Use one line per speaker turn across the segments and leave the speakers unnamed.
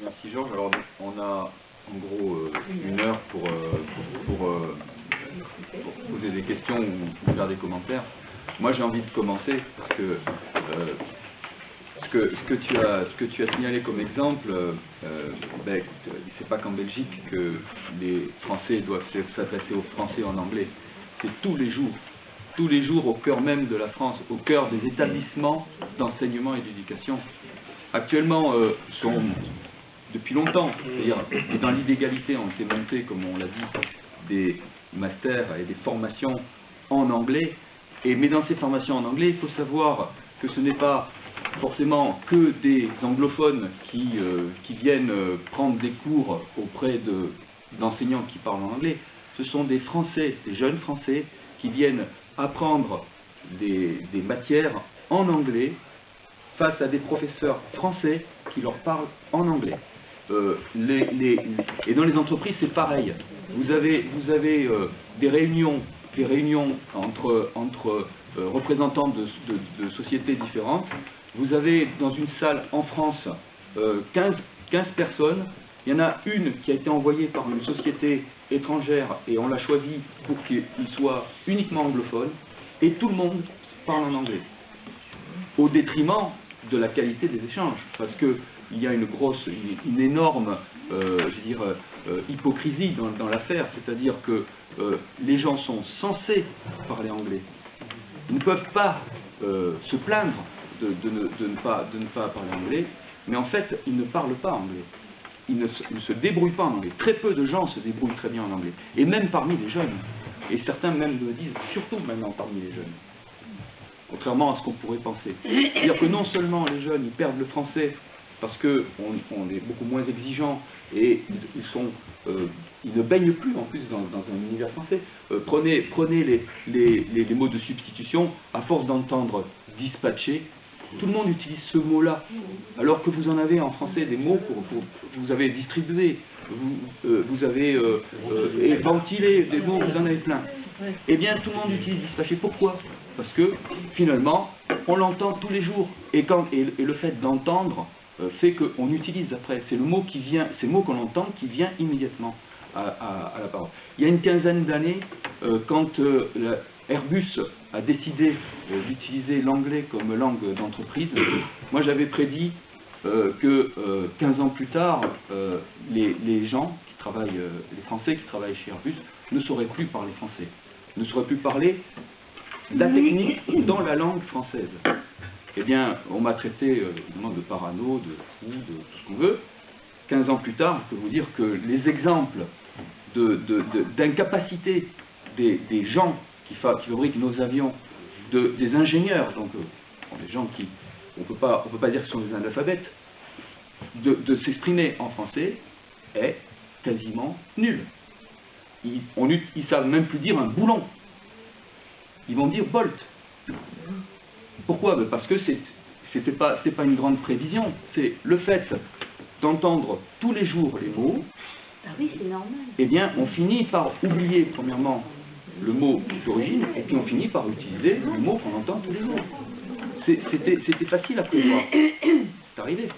Merci Georges. Alors on a en gros 1 heure pour poser des questions ou faire des commentaires. Moi j'ai envie de commencer parce que ce que tu as signalé comme exemple, c'est pas qu'en Belgique que les Français doivent s'adresser aux Français en anglais. C'est tous les jours au cœur même de la France, au cœur des établissements d'enseignement et d'éducation. Actuellement, depuis longtemps, c'est-à-dire dans l'illégalité ont été montés, comme on l'a dit, des masters et des formations en anglais. Mais dans ces formations en anglais, il faut savoir que ce n'est pas forcément que des anglophones qui viennent prendre des cours auprès d'enseignants qui parlent en anglais. Ce sont des Français, des jeunes Français qui viennent apprendre des matières en anglais face à des professeurs français qui leur parlent en anglais. Et dans les entreprises, c'est pareil. Vous avez des réunions entre représentants de sociétés différentes. Vous avez dans une salle en France 15 personnes. Il y en a une qui a été envoyée par une société étrangère et on l'a choisi pour qu'il soit uniquement anglophone. Et tout le monde parle en anglais. Au détriment de la qualité des échanges. Parce qu'il y a une énorme hypocrisie dans l'affaire. C'est-à-dire que les gens sont censés parler anglais. Ils ne peuvent pas se plaindre de ne pas parler anglais, mais en fait, ils ne parlent pas anglais. Ils ne se débrouillent pas en anglais. Très peu de gens se débrouillent très bien en anglais. Et même parmi les jeunes. Et certains même le disent, surtout maintenant parmi les jeunes. Contrairement à ce qu'on pourrait penser. C'est-à-dire que non seulement les jeunes, ils perdent le français parce qu'on est beaucoup moins exigeant et ils ne baignent plus en plus dans un univers français. Prenez les mots de substitution, à force d'entendre dispatcher, tout le monde utilise ce mot-là, alors que vous en avez en français des mots vous avez distribué, vous avez ventilé des mots, vous en avez plein. Eh bien, tout le monde utilise dispatcher. Pourquoi? Parce que, finalement, on l'entend tous les jours. Et le fait d'entendre fait qu'on utilise après. C'est le mot qui vient, c'est le mot qu'on entend qui vient immédiatement à la parole. Il y a une quinzaine d'années, quand Airbus a décidé d'utiliser l'anglais comme langue d'entreprise, moi j'avais prédit que 15 ans plus tard, les gens qui travaillent, les Français qui travaillent chez Airbus, ne sauraient plus parler français, ne sauraient plus parler la technique dans la langue française. Eh bien, on m'a traité évidemment de parano, de fou, de tout ce qu'on veut. 15 ans plus tard, je peux vous dire que les exemples d'incapacité des gens qui fabriquent nos avions, des ingénieurs, donc des gens qui, on peut pas dire que ce sont des analphabètes, de s'exprimer en français est quasiment nul. Ils savent même plus dire un boulon. Ils vont dire bolt. Pourquoi? Parce que c'est pas une grande prévision. C'est le fait d'entendre tous les jours les mots.
Ah oui, c'est normal.
Eh bien, on finit par oublier premièrement le mot d'origine, et puis on finit par utiliser le mot qu'on entend tous les jours. C'était facile à prévoir. C'est arrivé.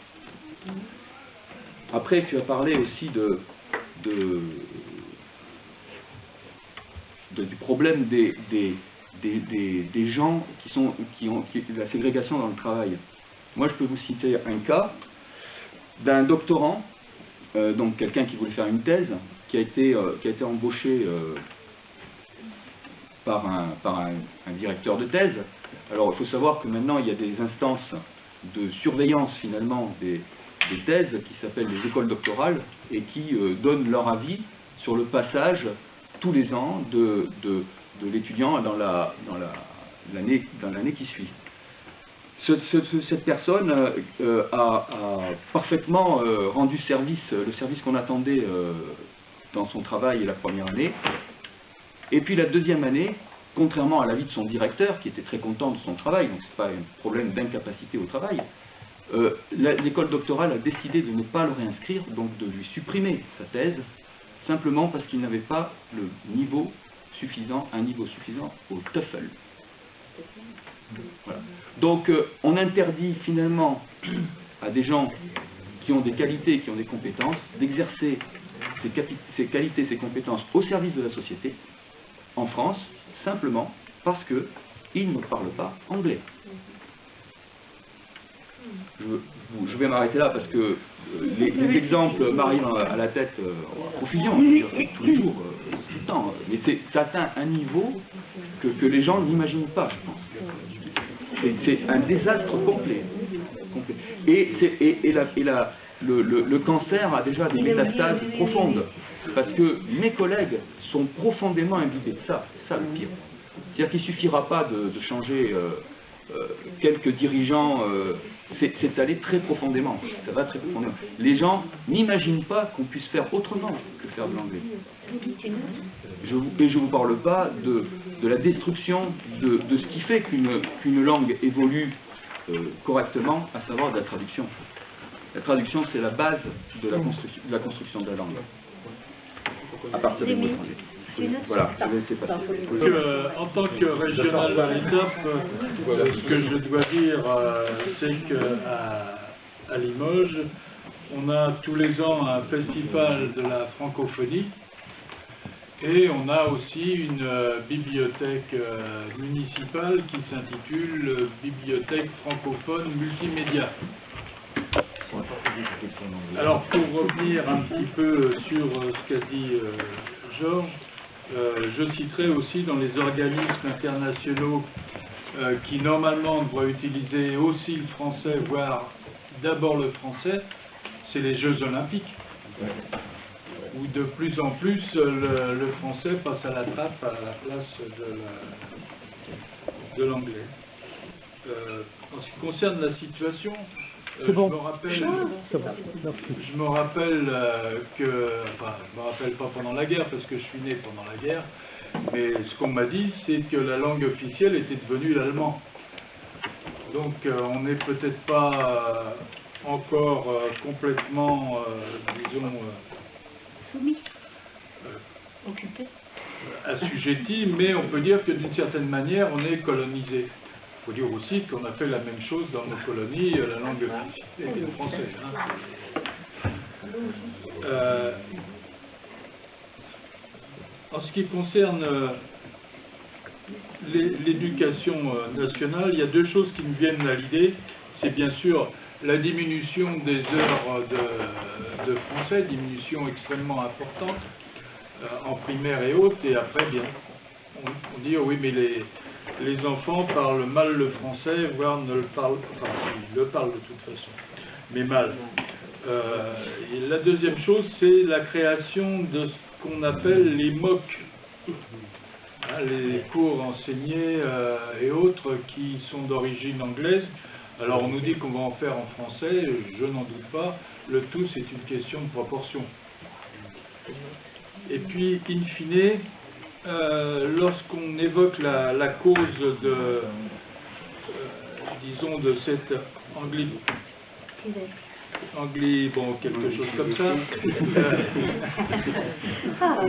Après, tu as parlé aussi du problème des gens qui ont la ségrégation dans le travail. Moi, je peux vous citer un cas d'un doctorant, donc quelqu'un qui voulait faire une thèse, qui a été embauché par un directeur de thèse. Alors, il faut savoir que maintenant, il y a des instances de surveillance, finalement, des thèses qui s'appellent les écoles doctorales et qui donnent leur avis sur le passage, tous les ans, de l'étudiant dans l'année qui suit. Cette personne a parfaitement rendu le service qu'on attendait dans son travail la première année. Et puis la deuxième année, contrairement à l'avis de son directeur, qui était très content de son travail, donc ce n'est pas un problème d'incapacité au travail, l'école doctorale a décidé de ne pas le réinscrire, donc de lui supprimer sa thèse, simplement parce qu'il n'avait pas un niveau suffisant au TOEFL. Voilà. Donc on interdit finalement à des gens qui ont des qualités, qui ont des compétences, d'exercer ces qualités, ces compétences au service de la société, en France, simplement parce qu'ils ne parlent pas anglais. Je vais m'arrêter là parce que les exemples m'arrivent à la tête à profusion, tous les jours, tout le temps. Mais ça atteint un niveau que les gens n'imaginent pas, je pense. C'est un désastre complet. Et le cancer a déjà des métastases profondes. Parce que mes collègues sont profondément imbibés de ça. C'est ça le pire. C'est-à-dire qu'il ne suffira pas de changer quelques dirigeants, c'est aller très profondément. Ça va très profondément. Les gens n'imaginent pas qu'on puisse faire autrement que faire de l'anglais. Et je ne vous parle pas de la destruction de ce qui fait qu'une langue évolue correctement, à savoir de la traduction. La traduction, c'est la base de la construction de la langue. À partir des mots étrangers. Voilà, je vais laisser passer.
En tant que régional de l'ESAP, ce que je dois dire, c'est qu'à Limoges, on a tous les ans un festival de la francophonie et on a aussi une bibliothèque municipale qui s'intitule Bibliothèque francophone multimédia. Alors, pour revenir un petit peu sur ce qu'a dit Georges, je citerai aussi dans les organismes internationaux qui normalement devraient utiliser aussi le français, voire d'abord le français, c'est les Jeux Olympiques, où de plus en plus le français passe à la trappe à la place de l'anglais. En ce qui concerne la situation, je me rappelle que, enfin, je me rappelle pas pendant la guerre parce que je suis né pendant la guerre, mais ce qu'on m'a dit, c'est que la langue officielle était devenue l'allemand. Donc, on n'est peut-être pas encore complètement, disons,
soumis, occupé,
assujetti, mais on peut dire que d'une certaine manière, on est colonisé. Il faut dire aussi qu'on a fait la même chose dans nos colonies, la langue officielle était le français. En ce qui concerne l'éducation nationale, il y a deux choses qui me viennent à l'idée. C'est bien sûr la diminution des heures de français, diminution extrêmement importante en primaire et haute, et après, bien, on dit oui, mais les enfants parlent mal le français, voire ne le parlent pas, enfin, ils le parlent de toute façon, mais mal. Et la deuxième chose, c'est la création de ce qu'on appelle les MOOC, les cours enseignés et autres qui sont d'origine anglaise. Alors on nous dit qu'on va en faire en français, je n'en doute pas, le tout c'est une question de proportion. Et puis, in fine, lorsqu'on évoque la cause de, disons, de cette bon, quelque chose comme ça,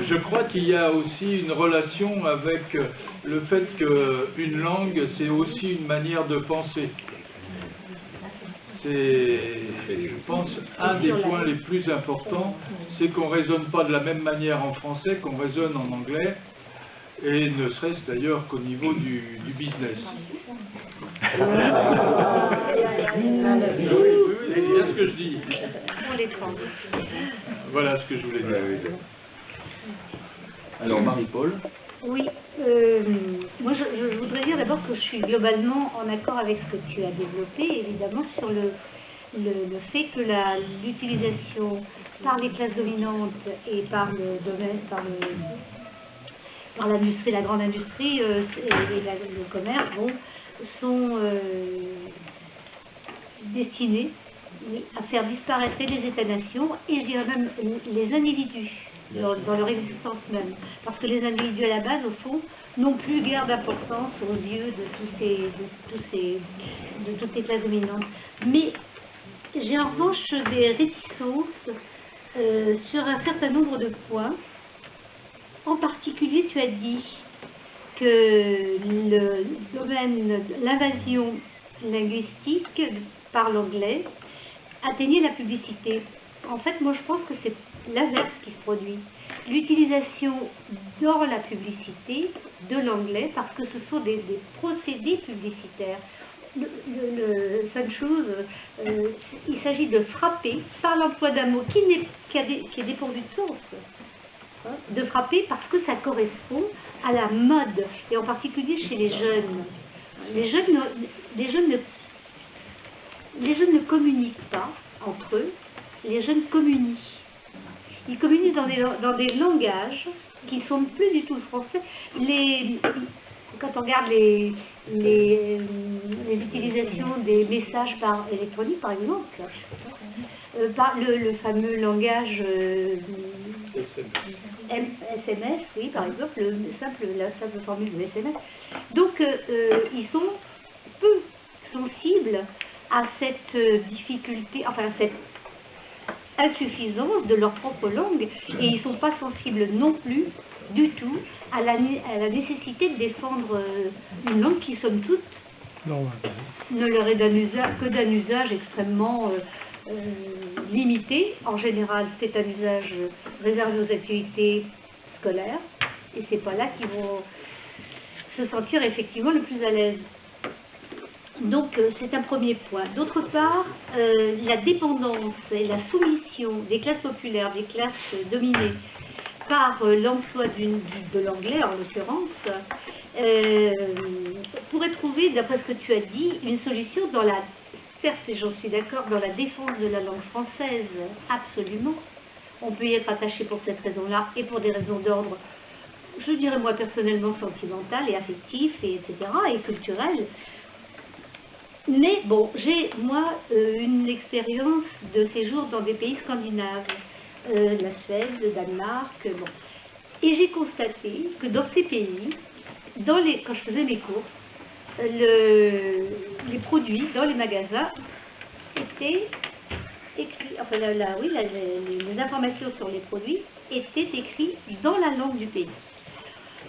je crois qu'il y a aussi une relation avec le fait qu'une langue, c'est aussi une manière de penser. C'est, je pense, un des points les plus importants, c'est qu'on ne raisonne pas de la même manière en français qu'on raisonne en anglais, et ne serait-ce d'ailleurs qu'au niveau du business. C'est bien ce que je dis. Voilà ce que je voulais dire.
Alors, Marie-Paul.
Oui, moi je voudrais dire d'abord que je suis globalement en accord avec ce que tu as développé, évidemment, sur le fait que l'utilisation par les classes dominantes et par le domaine, par l'industrie, la grande industrie et le commerce, sont destinés à faire disparaître les États-nations et je dirais même les individus dans leur existence même. Parce que les individus à la base, au fond, n'ont plus guère d'importance aux yeux de toutes les classes dominantes. Mais j'ai en revanche des réticences sur un certain nombre de points. En particulier, tu as dit que le domaine, l'invasion linguistique par l'anglais atteignez la publicité. En fait, moi, je pense que c'est l'inverse qui se produit. L'utilisation dans la publicité de l'anglais, parce que ce sont des procédés publicitaires. Cette chose, il s'agit de frapper par l'emploi d'un mot qui est dépourvu de sens. De frapper parce que ça correspond à la mode, et en particulier chez les jeunes. Les jeunes ne communiquent pas entre eux, les jeunes communient. Ils communiquent dans des langages qui ne sont plus du tout le français. Quand on regarde les utilisations des messages par électronique, par exemple, le fameux langage SMS, oui, par exemple, la simple formule de SMS. Donc, ils sont peu sensibles à cette difficulté, enfin, à cette insuffisance de leur propre langue, et ils ne sont pas sensibles non plus du tout à la nécessité de défendre une langue qui, somme toute, ne leur est que d'un usage extrêmement limité. En général, c'est un usage réservé aux activités scolaires, et c'est pas là qu'ils vont se sentir effectivement le plus à l'aise. Donc, c'est un premier point. D'autre part, la dépendance et la soumission des classes populaires, des classes dominées par l'emploi de l'anglais, en l'occurrence, pourrait trouver, d'après ce que tu as dit, une solution certes, et j'en suis d'accord, dans la défense de la langue française, absolument. On peut y être attaché pour cette raison-là, et pour des raisons d'ordre, je dirais moi personnellement, sentimentales et affectives, et etc., et culturelles. Mais bon, j'ai moi une expérience de séjour dans des pays scandinaves, la Suède, le Danemark, bon. Et j'ai constaté que dans ces pays, quand je faisais mes courses, les produits dans les magasins étaient écrits, enfin les informations sur les produits étaient écrites dans la langue du pays,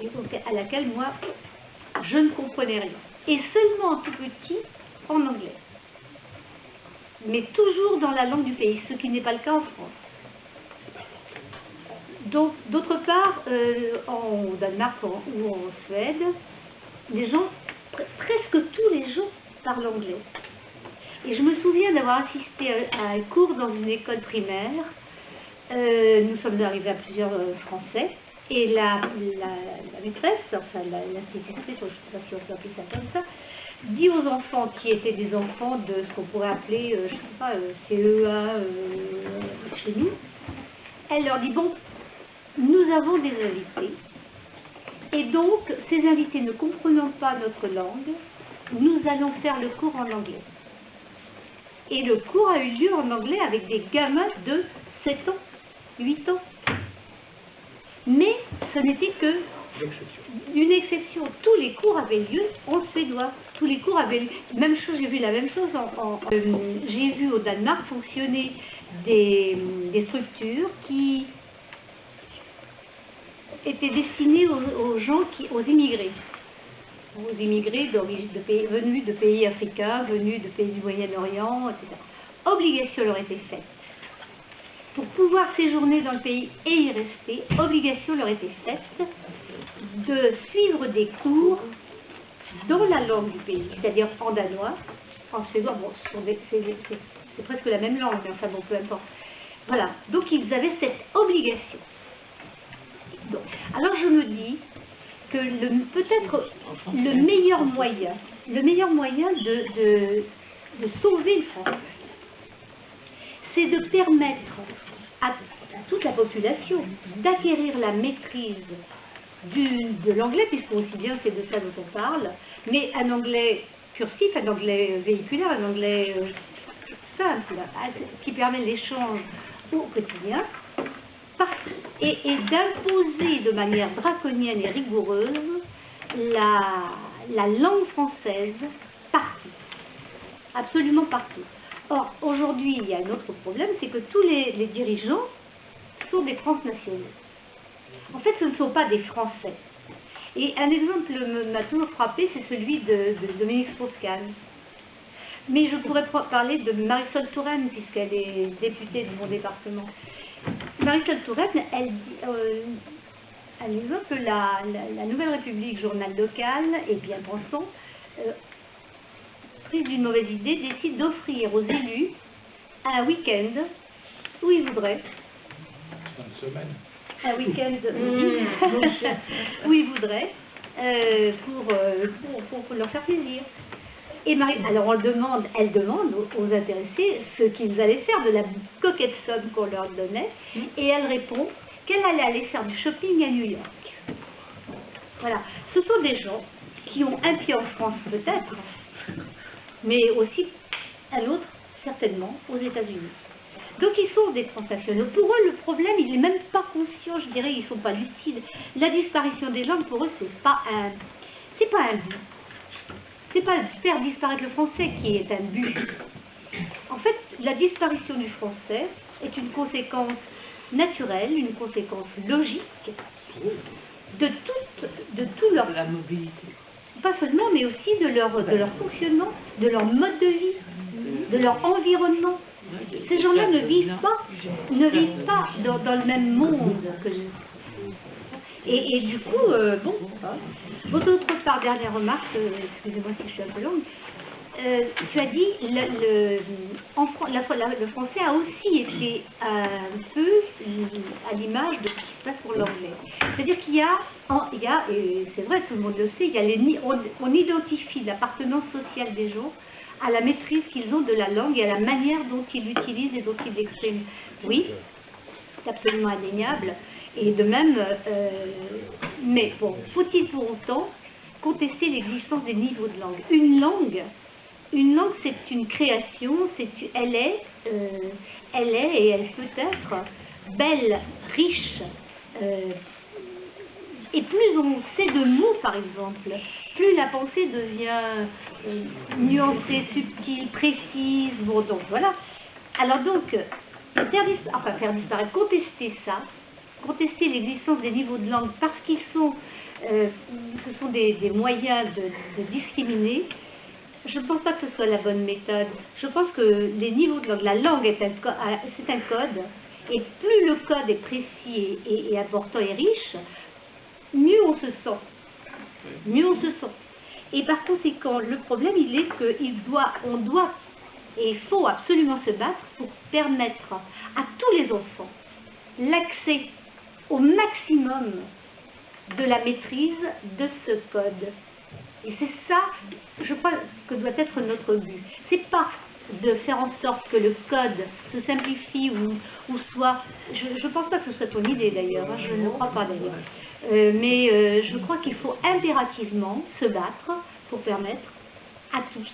et donc, à laquelle moi je ne comprenais rien. Et seulement tout petit en anglais, mais toujours dans la langue du pays, ce qui n'est pas le cas en France. Donc, d'autre part, au Danemark ou en Suède, les gens, presque tous les gens parlent anglais. Et je me souviens d'avoir assisté à un cours dans une école primaire. Nous sommes arrivés à plusieurs Français, et la maîtresse, enfin l'institutrice, je ne sais pas si on peut appeler ça comme ça, dit aux enfants qui étaient des enfants de ce qu'on pourrait appeler, je ne sais pas, CE1 chez nous, elle leur dit, bon, nous avons des invités, et donc, ces invités ne comprenant pas notre langue, nous allons faire le cours en anglais. Et le cours a eu lieu en anglais avec des gamins de 7 ans, 8 ans. Mais ce n'était que une exception. Tous les cours avaient lieu en suédois. Tous les cours avaient lieu. Même chose, j'ai vu la même chose. J'ai vu au Danemark fonctionner des structures qui étaient destinées aux gens, aux immigrés. Aux immigrés venus de pays africains, venus de pays du Moyen-Orient, etc. Obligation leur était faite. Pour pouvoir séjourner dans le pays et y rester, obligation leur était faite de suivre des cours dans la langue du pays, c'est-à-dire en danois, en suédois, bon, c'est presque la même langue, mais enfin bon, peu importe. Voilà, donc ils avaient cette obligation. Donc, alors je me dis que peut-être le meilleur moyen de sauver le français, c'est de permettre à toute la population d'acquérir la maîtrise de l'anglais, puisque aussi bien c'est de ça dont on parle, mais un anglais cursif, un anglais véhiculaire, un anglais simple, qui permet l'échange au quotidien, et d'imposer de manière draconienne et rigoureuse la langue française partout, absolument partout. Or, aujourd'hui, il y a un autre problème, c'est que tous les dirigeants sont des transnationaux. En fait, ce ne sont pas des Français. Et un exemple m'a toujours frappé, c'est celui de Dominique Strauss-Kahn. Mais je pourrais parler de Marisol Touraine, puisqu'elle est députée de mon département. Marisol Touraine, elle évoque que la Nouvelle République, journal local, et bien pensant, prise d'une mauvaise idée, décide d'offrir aux élus un week-end où ils voudraient.
Une semaine.
Un week-end où ils voudraient pour leur faire plaisir. Et alors elle demande aux intéressés ce qu'ils allaient faire de la coquette somme qu'on leur donnait, et elle répond qu'elle allait aller faire du shopping à New York. Voilà, ce sont des gens qui ont un pied en France peut-être, mais aussi un autre certainement aux États-Unis. Donc ils sont des transnationaux. Pour eux, le problème, il n'est même pas conscient, je dirais, ils ne sont pas lucides. La disparition des langues, pour eux, c'est pas un but. C'est pas faire disparaître le français qui est un but. En fait, la disparition du français est une conséquence naturelle, une conséquence logique de tout leur...
La mobilité.
Pas seulement, mais aussi de leur fonctionnement, de leur mode de vie, de leur environnement. Ces gens-là ne vivent pas dans le même monde que nous. Et du coup, d'autre part, dernière remarque, excusez-moi si je suis un peu longue, tu as dit, le français a aussi été un peu à l'image de ce qui se passe pour l'anglais. C'est-à-dire qu'il y a, et c'est vrai, tout le monde le sait, on identifie l'appartenance sociale des gens à la maîtrise qu'ils ont de la langue et à la manière dont ils l'utilisent et dont ils l'expriment. Oui, c'est absolument indéniable. Et de même, mais bon, faut-il pour autant contester l'existence des niveaux de langue? Une langue, c'est une création, elle est et elle peut être belle, riche, et plus on sait de mots, par exemple, plus la pensée devient nuancée, subtile, précise, bon, donc voilà. Alors donc, faire disparaître, contester l'existence des niveaux de langue parce qu'ils sont, ce sont des moyens de discriminer, je ne pense pas que ce soit la bonne méthode. Je pense que les niveaux de langue, la langue c'est un code, et plus le code est précis et important et riche, mieux on se sent. Mieux on se sent. Et par conséquent, le problème, il est qu'on doit, et il faut absolument se battre pour permettre à tous les enfants l'accès au maximum de la maîtrise de ce code. Et c'est ça, je crois, que doit être notre but. C'est pas de faire en sorte que le code se simplifie ou soit... Je ne pense pas que ce soit ton idée d'ailleurs, hein, je ne crois pas d'ailleurs. Mais je crois qu'il faut impérativement se battre pour permettre à tous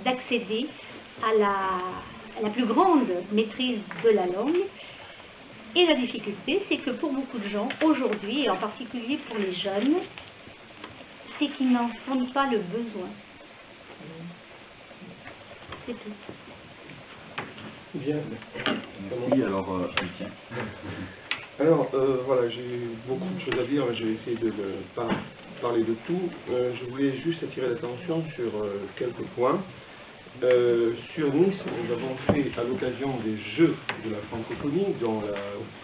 d'accéder à la plus grande maîtrise de la langue. Et la difficulté, c'est que pour beaucoup de gens, aujourd'hui, et en particulier pour les jeunes, c'est qu'ils n'en sentent pas le besoin. C'est tout.
Bien.
Oui, alors,
Alors, voilà, j'ai beaucoup de choses à dire, mais je vais essayer de ne pas parler de tout. Je voulais juste attirer l'attention sur quelques points. Sur Nice, nous avons fait, à l'occasion des Jeux de la francophonie, dont la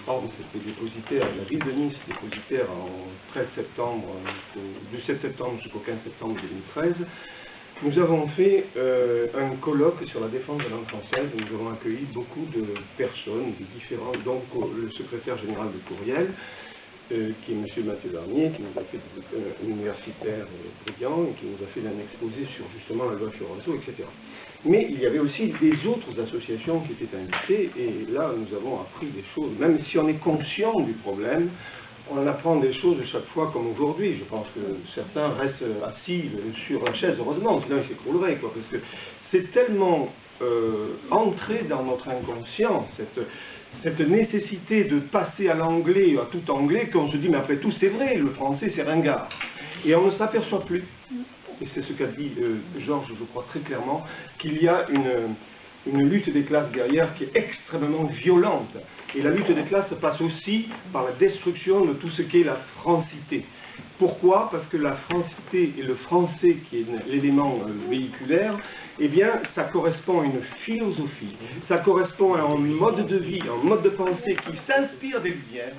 forme s'était dépositaire, la ville de Nice dépositaire en 13 septembre, du 7 septembre jusqu'au 15 septembre 2013, nous avons fait un colloque sur la défense de la langue française. Nous avons accueilli beaucoup de personnes, de différents, donc le secrétaire général de Courriel, qui est M. Mathieu Darnier, qui nous a fait un universitaire brillant, et qui nous a fait un exposé sur justement la loi Fiorenso, etc. Mais il y avait aussi des autres associations qui étaient invitées, et là nous avons appris des choses, même si on est conscient du problème, on apprend des choses chaque fois comme aujourd'hui. Je pense que certains restent assis sur la chaise, heureusement, sinon ils s'écrouleraient, quoi, parce que c'est tellement entré dans notre inconscient, cette nécessité de passer à l'anglais, à tout anglais, qu'on se dit, mais après tout, c'est vrai, le français, c'est ringard. Et on ne s'aperçoit plus, et c'est ce qu'a dit Georges, je crois très clairement, qu'il y a une lutte des classes derrière qui est extrêmement violente. Et la lutte des classes passe aussi par la destruction de tout ce qu'est la francité. Pourquoi? Parce que la francité et le français, qui est l'élément véhiculaire, eh bien, ça correspond à une philosophie, ça correspond à un mode de vie, un mode de pensée qui s'inspire des Lumières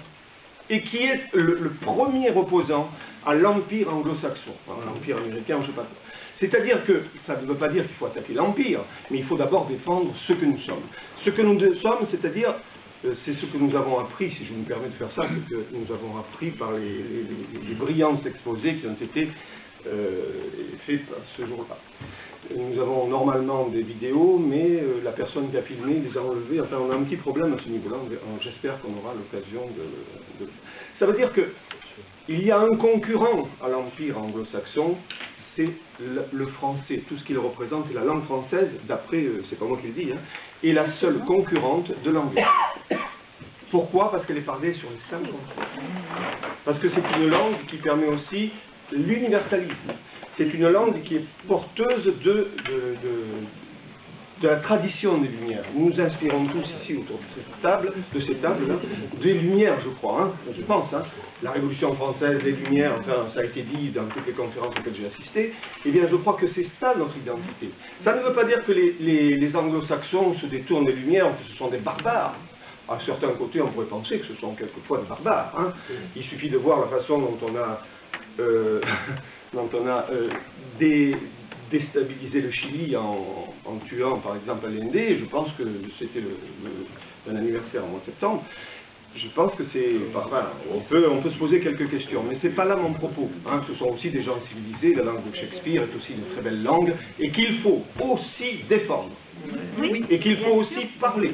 et qui est le premier opposant à l'empire anglo-saxon, l'empire américain, je ne sais pas quoi. C'est-à-dire que ça ne veut pas dire qu'il faut attaquer l'empire, mais il faut d'abord défendre ce que nous sommes. Ce que nous sommes, c'est-à-dire, c'est ce que nous avons appris, si je me permets de faire ça, c'est que nous avons appris par les brillants exposés qui ont été faits ce jour-là. Nous avons normalement des vidéos, mais la personne qui a filmé les a enlevées. Enfin, on a un petit problème à ce niveau-là. J'espère qu'on aura l'occasion de... Ça veut dire que il y a un concurrent à l'empire anglo-saxon, c'est le français. Tout ce qu'il représente, c'est la langue française, d'après, c'est pas moi qui le dis, hein, est la seule concurrente de l'anglais. Pourquoi? Parce qu'elle est parlée sur les 5 continents. Parce que c'est une langue qui permet aussi l'universalisme. C'est une langue qui est porteuse de la tradition des Lumières. Nous nous inspirons tous ici autour de ces tables-là, des Lumières, je crois, hein, je pense. Hein. La Révolution française, les Lumières, enfin, ça a été dit dans toutes les conférences auxquelles j'ai assisté. Eh bien, je crois que c'est ça notre identité. Ça ne veut pas dire que les anglo-saxons se détournent des Lumières, que ce sont des barbares. À certains côtés, on pourrait penser que ce sont quelquefois des barbares. Hein. Il suffit de voir la façon dont on a déstabilisé le Chili en tuant par exemple Allende. Je pense que c'était un anniversaire au mois de septembre. Je pense que c'est... Enfin, on peut se poser quelques questions, mais c'est pas là mon propos. Hein. Ce sont aussi des gens civilisés, la langue de Shakespeare est aussi une très belle langue, et qu'il faut aussi défendre. Oui. Et qu'il faut aussi parler.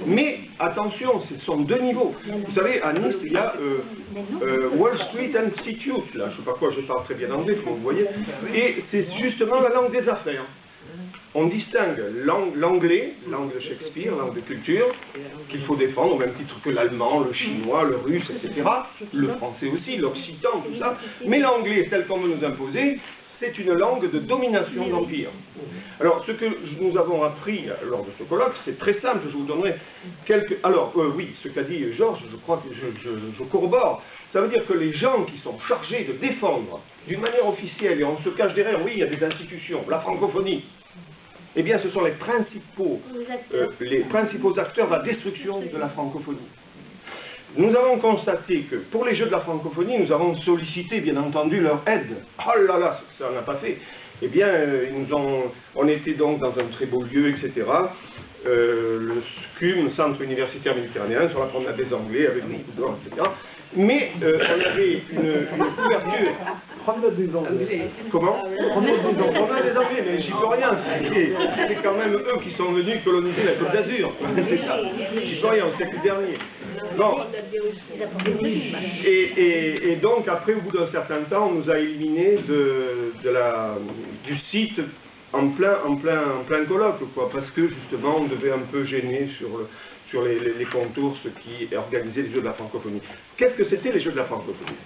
Mais attention, ce sont deux niveaux. Vous savez, à Nice, il y a Wall Street Institute, là, je ne sais pas quoi, je parle très bien anglais, comme vous voyez, et c'est justement la langue des affaires. On distingue l'anglais, langue de Shakespeare, langue de culture, qu'il faut défendre au même titre que l'allemand, le chinois, le russe, etc. Le français aussi, l'occitan, tout ça. Mais l'anglais, tel qu'on veut nous imposer, c'est une langue de domination d'empire. Alors, ce que nous avons appris lors de ce colloque, c'est très simple, je vous donnerai quelques... Alors, oui, ce qu'a dit Georges, je crois que je corrobore. Ça veut dire que les gens qui sont chargés de défendre d'une manière officielle, et on se cache derrière, oui, il y a des institutions, la francophonie, eh bien, ce sont les principaux acteurs de la destruction de la francophonie. Nous avons constaté que pour les Jeux de la francophonie, nous avons sollicité, bien entendu, leur aide. Oh là là, ça on n'a pas fait. Eh bien, on était donc dans un très beau lieu, etc. Le SCUM, Centre universitaire méditerranéen, sur la promenade des Anglais, avec beaucoup d'or, etc. Mais on avait une couverture. Promenade des Anglais. Comment? Promenade des Anglais. Promenade des Anglais, mais j'y peux rien. C'est quand même eux qui sont venus coloniser la Côte d'Azur. C'est ça. J'y peux rien, au siècle dernier. Bon. Et donc, après, au bout d'un certain temps, on nous a éliminés du site en plein colloque, quoi, parce que justement, on devait un peu gêner sur les contours, ce qui organisaient les Jeux de la francophonie. Qu'est-ce que c'était les Jeux de la francophonie?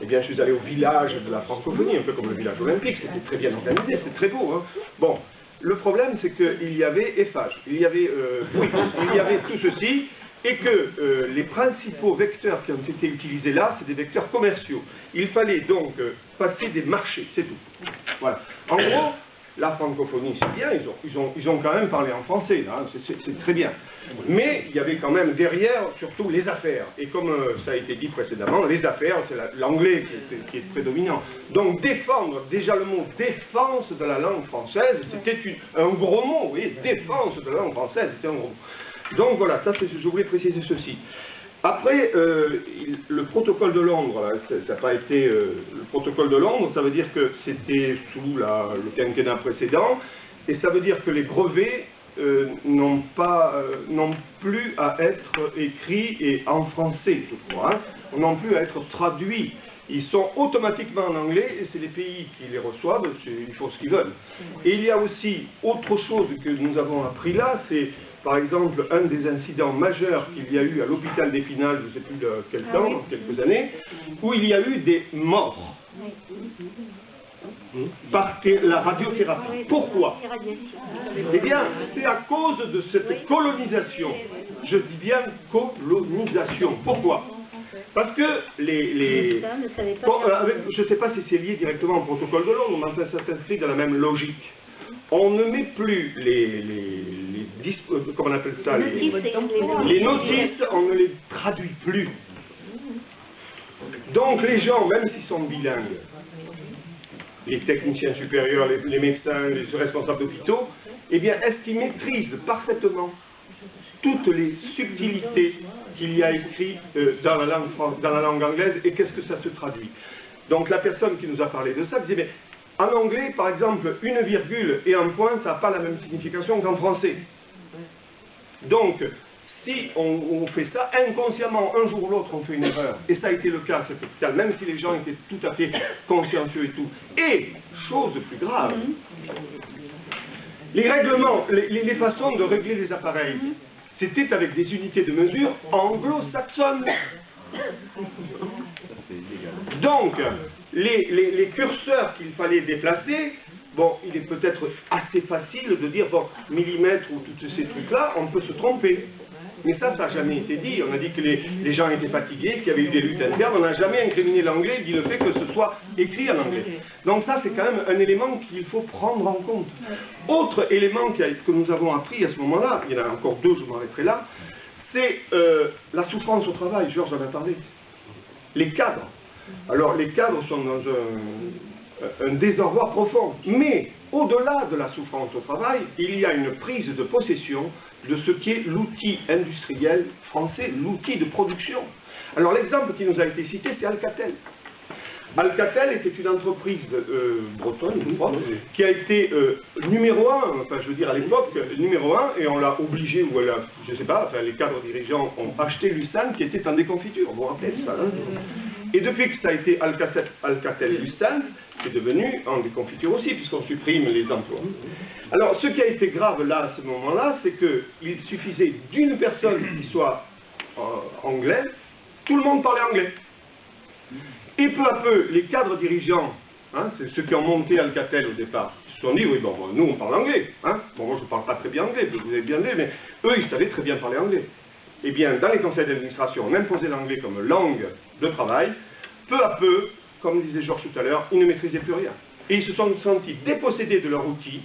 Eh bien, je suis allé au village de la francophonie, un peu comme le village olympique, c'était très bien organisé, c'était très beau. Hein. Bon, le problème, c'est qu'il y avait EFAGE, il y avait tout ceci, et que les principaux vecteurs qui ont été utilisés là, c'est des vecteurs commerciaux. Il fallait donc passer des marchés, c'est tout. Voilà. En gros, la francophonie, c'est bien, ils ont quand même parlé en français, là, hein, c'est très bien. Mais il y avait quand même derrière, surtout, les affaires. Et comme ça a été dit précédemment, les affaires, c'est l'anglais qui est prédominant. Donc défendre, déjà le mot défense de la langue française, c'était un gros mot, vous voyez, défense de la langue française, c'était un gros mot. Donc voilà, ça, je voulais préciser ceci. Après, le protocole de Londres, là, ça n'a pas été... le protocole de Londres, ça veut dire que c'était sous le quinquennat précédent, et ça veut dire que les brevets n'ont plus à être écrits et en français, je crois, hein, n'ont plus à être traduits. Ils sont automatiquement en anglais, et c'est les pays qui les reçoivent, ils font ce qu'ils veulent. Et il y a aussi autre chose que nous avons appris là, c'est par exemple un des incidents majeurs qu'il y a eu à l'hôpital d'Épinal, je ne sais plus de quel temps, quelques années, où il y a eu des morts par la radiothérapie. Pourquoi? Eh bien, c'est à cause de cette colonisation. Je dis bien colonisation. Pourquoi? Parce que les...
Ça, ne savais pas
Bon,
faire.
je ne sais pas si c'est lié directement au protocole de Londres, mais enfin, ça s'inscrit dans la même logique. On ne met plus comment on appelle ça, les notices, on ne les traduit plus. Donc les gens, même s'ils sont bilingues, les techniciens supérieurs, les médecins, les responsables d'hôpitaux, eh bien, est-ce qu'ils maîtrisent parfaitement toutes les subtilités qu'il y a écrites dans la langue anglaise et qu'est-ce que ça se traduit? Donc la personne qui nous a parlé de ça disait, mais en anglais, par exemple, une virgule et un point, ça n'a pas la même signification qu'en français. Donc, si on fait ça, inconsciemment, un jour ou l'autre, on fait une erreur. Et ça a été le cas à cet hôpital, même si les gens étaient tout à fait consciencieux et tout. Et, chose plus grave, les règlements, les façons de régler les appareils, c'était avec des unités de mesure anglo-saxonnes. Donc, les curseurs qu'il fallait déplacer, bon, il est peut-être assez facile de dire, bon, millimètres ou tous ces trucs-là, on peut se tromper. Mais ça n'a jamais été dit. On a dit que les gens étaient fatigués, qu'il y avait eu des luttes internes. On n'a jamais incriminé l'anglais, dit le fait que ce soit écrit en anglais. Donc ça, c'est quand même un élément qu'il faut prendre en compte. Autre élément que nous avons appris à ce moment-là, il y en a encore deux, je m'arrêterai là, c'est la souffrance au travail. Georges en a parlé. Les cadres. Alors, les cadres sont dans un désarroi profond. Mais, au-delà de la souffrance au travail, il y a une prise de possession de ce qui est l'outil industriel français, l'outil de production. Alors, l'exemple qui nous a été cité, c'est Alcatel. Alcatel était une entreprise bretonne, je crois, qui a été numéro 1, enfin je veux dire à l'époque, numéro 1, et on l'a obligé, ou elle a, je ne sais pas, enfin les cadres dirigeants ont acheté Lucent qui était en déconfiture, vous vous rappelez ça, hein? Et depuis que ça a été Alcatel Lucent, c'est devenu en déconfiture aussi, puisqu'on supprime les emplois. Alors ce qui a été grave là, à ce moment-là, c'est qu'il suffisait d'une personne qui soit anglaise, tout le monde parlait anglais. Et peu à peu, les cadres dirigeants, hein, c'est ceux qui ont monté Alcatel au départ, se sont dit, oui, bon, nous on parle anglais. Hein. Bon, moi je ne parle pas très bien anglais, vous avez bien dit, mais eux ils savaient très bien parler anglais. Eh bien, dans les conseils d'administration, on imposait l'anglais comme langue de travail. Peu à peu, comme disait Georges tout à l'heure, ils ne maîtrisaient plus rien. Et ils se sont sentis dépossédés de leur outil.